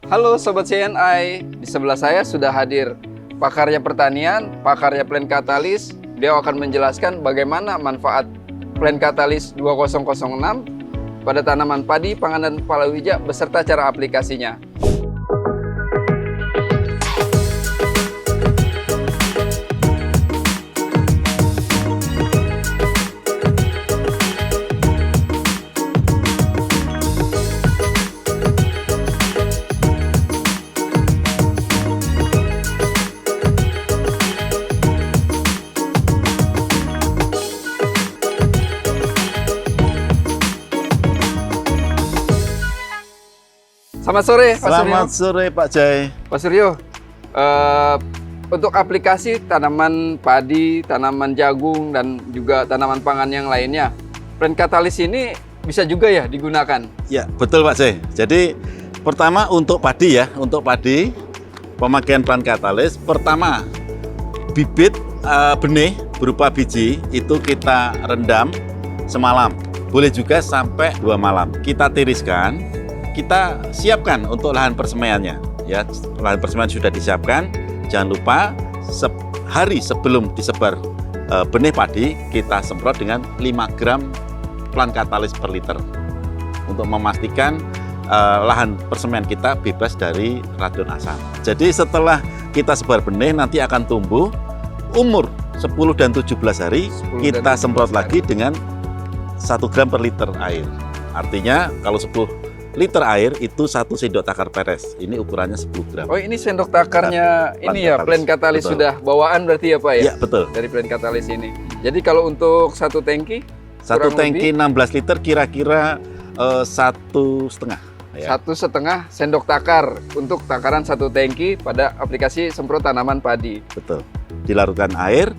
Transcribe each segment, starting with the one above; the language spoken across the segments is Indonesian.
Halo Sobat CNI, di sebelah saya sudah hadir pakarnya pertanian, pakarnya Plant Catalyst. Dia akan menjelaskan bagaimana manfaat Plant Catalyst 2006 pada tanaman padi, pangan, dan palawija beserta cara aplikasinya. Selamat sore, Pak Suryo. Selamat sore, Pak Jai. Pak Suryo, untuk aplikasi tanaman padi, tanaman jagung, dan juga tanaman pangan yang lainnya, Plant Catalyst ini bisa juga ya digunakan? Ya, betul Pak Jai. Jadi pertama untuk padi ya, pemakaian Plant Catalyst. Pertama, bibit benih berupa biji itu kita rendam semalam. Boleh juga sampai 2 malam. Kita tiriskan, kita siapkan untuk lahan persemaiannya. Ya, lahan persemaian sudah disiapkan. Jangan lupa sehari sebelum disebar benih padi, kita semprot dengan 5 gram Plant Catalyst per liter untuk memastikan lahan persemaian kita bebas dari racun asam. Jadi setelah kita sebar benih nanti akan tumbuh, umur 10 dan 17 hari kita semprot lagi dengan 1 gram per liter air. Artinya kalau 10 liter air itu 1 sendok takar peres. Ini ukurannya 10 gram. Oh, ini sendok takarnya ini ya, Plant Catalyst sudah bawaan berarti ya Pak ya? Iya, betul. Dari Plant Catalyst ini. Jadi kalau untuk satu tangki? Satu tangki 16 liter kira-kira 1,5. Ya. 1,5 sendok takar untuk takaran 1 tangki pada aplikasi semprot tanaman padi. Betul. Dilarutkan air,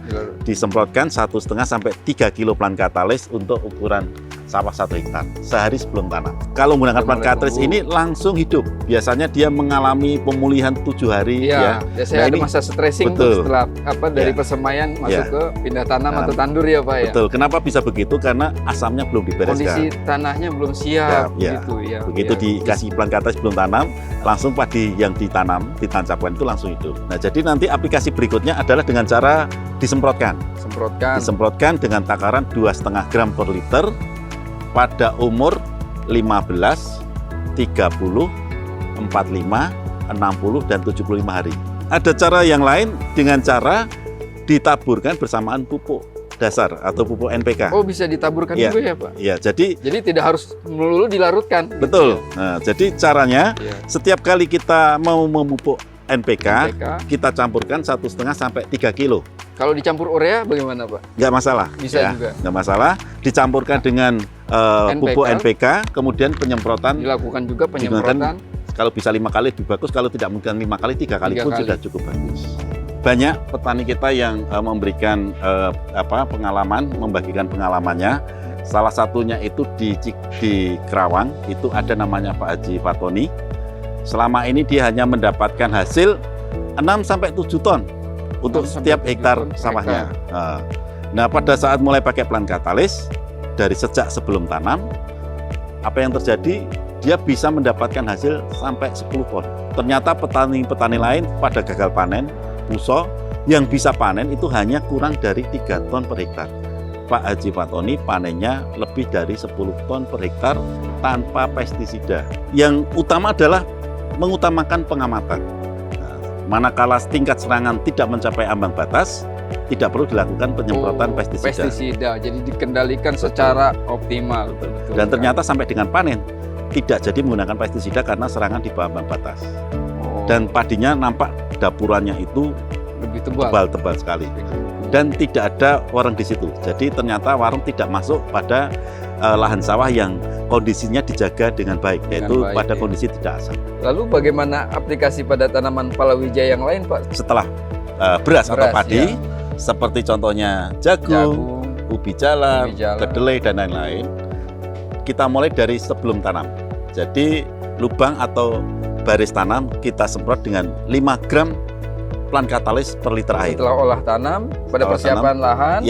disemprotkan 1,5 sampai 3 kilo Plant Catalyst untuk ukuran sawah 1 hektar sehari sebelum tanam. Kalau menggunakan Plant Catalyst ini langsung hidup. Biasanya dia mengalami pemulihan 7 hari. Iya, biasanya ada masa stressing setelah dari persemaian masuk ke pindah tanam atau tandur ya Pak ya. Betul. Kenapa bisa begitu? Karena asamnya belum dibereskan. Kondisi tanahnya belum siap. Begitu dikasih Plant Catalyst sebelum tanam, langsung padi yang ditancapkan itu langsung hidup. Nah, jadi nanti aplikasi berikutnya adalah dengan cara disemprotkan. Disemprotkan dengan takaran 2,5 gram per liter pada umur 15, 30, 45, 60, dan 75 hari. Ada cara yang lain dengan cara ditaburkan bersamaan pupuk dasar atau pupuk NPK. Oh, bisa ditaburkan juga ya Pak? Iya, jadi tidak harus melulu dilarutkan. Betul. Nah, jadi caranya setiap kali kita mau memupuk NPK, kita campurkan 1,5 sampai 3 kilo. Kalau dicampur urea bagaimana Pak? Nggak masalah. Bisa juga. Nggak masalah. Dicampurkan dengan pupuk NPK, kemudian penyemprotan. Dilakukan juga penyemprotan. Kalau bisa 5 kali lebih bagus, kalau tidak mungkin 5 kali, 3 kali pun sudah cukup bagus. Banyak petani kita yang memberikan pengalaman, membagikan pengalamannya. Salah satunya itu di Kerawang, itu ada namanya Pak Haji Fatoni. Selama ini dia hanya mendapatkan hasil 6-7 ton untuk setiap hektar sawahnya. Nah, pada saat mulai pakai Plant Catalyst, dari sejak sebelum tanam, apa yang terjadi? Dia bisa mendapatkan hasil sampai 10 ton. Ternyata petani-petani lain pada gagal panen, puso, yang bisa panen itu hanya kurang dari 3 ton per hektar. Pak Haji Fatoni panennya lebih dari 10 ton per hektar tanpa pestisida. Yang utama adalah mengutamakan pengamatan. Nah, manakala tingkat serangan tidak mencapai ambang batas, tidak perlu dilakukan penyemprotan pestisida. Jadi dikendalikan secara optimal. Dan ternyata sampai dengan panen tidak jadi menggunakan pestisida karena serangan di bawah ambang batas. Dan padinya nampak dapurannya itu lebih tebal sekali. Dan tidak ada warung di situ. Jadi ternyata warung tidak masuk pada lahan sawah yang kondisinya dijaga dengan baik, yaitu pada kondisi tidak asam. Lalu bagaimana aplikasi pada tanaman palawija yang lain Pak? Setelah beras atau padi, seperti contohnya jagung, ubi jalar, kedelai, dan lain-lain, kita mulai dari sebelum tanam. Jadi lubang atau baris tanam kita semprot dengan 5 gram Plant Catalyst per liter air. Setelah olah tanam, pada persiapan lahan,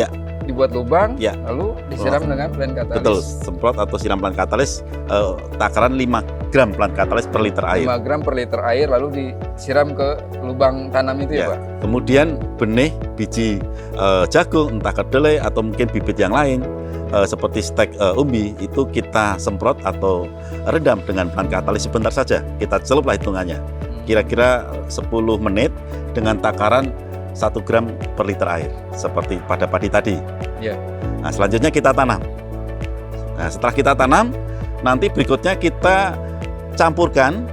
dibuat lubang, lalu disiram dengan Plant Catalyst. Betul, semprot atau siram Plant Catalyst takaran 5 gram plant katalis per liter air. 5 gram per liter air lalu disiram ke lubang tanam itu ya, Pak? Kemudian benih biji jagung, entah kedelai atau mungkin bibit yang lain seperti stek umbi itu kita semprot atau redam dengan plant katalis sebentar saja. Kita celuplah hitungannya. Kira-kira 10 menit dengan takaran 1 gram per liter air seperti pada padi tadi. Ya. Nah, selanjutnya kita tanam. Nah, setelah kita tanam, nanti berikutnya kita campurkan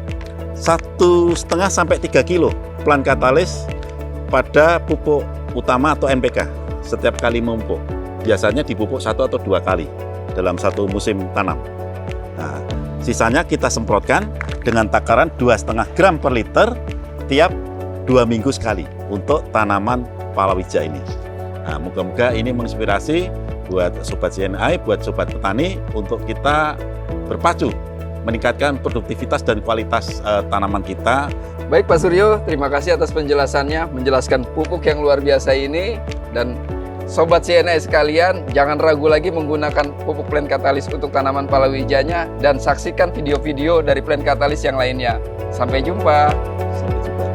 1,5 sampai 3 kilo plant katalis pada pupuk utama atau NPK setiap kali memupuk. Biasanya dipupuk 1 atau 2 kali dalam satu musim tanam. Nah, sisanya kita semprotkan dengan takaran 2,5 gram per liter tiap 2 minggu sekali untuk tanaman palawija ini. Nah, moga-moga ini menginspirasi buat Sobat CNI, buat Sobat Petani untuk kita berpacu meningkatkan produktivitas dan kualitas tanaman kita. Baik Pak Suryo, terima kasih atas penjelasannya, menjelaskan pupuk yang luar biasa ini. Dan Sobat CNI sekalian, jangan ragu lagi menggunakan pupuk plant katalis untuk tanaman palawijanya dan saksikan video-video dari plant katalis yang lainnya. Sampai jumpa. Sampai jumpa.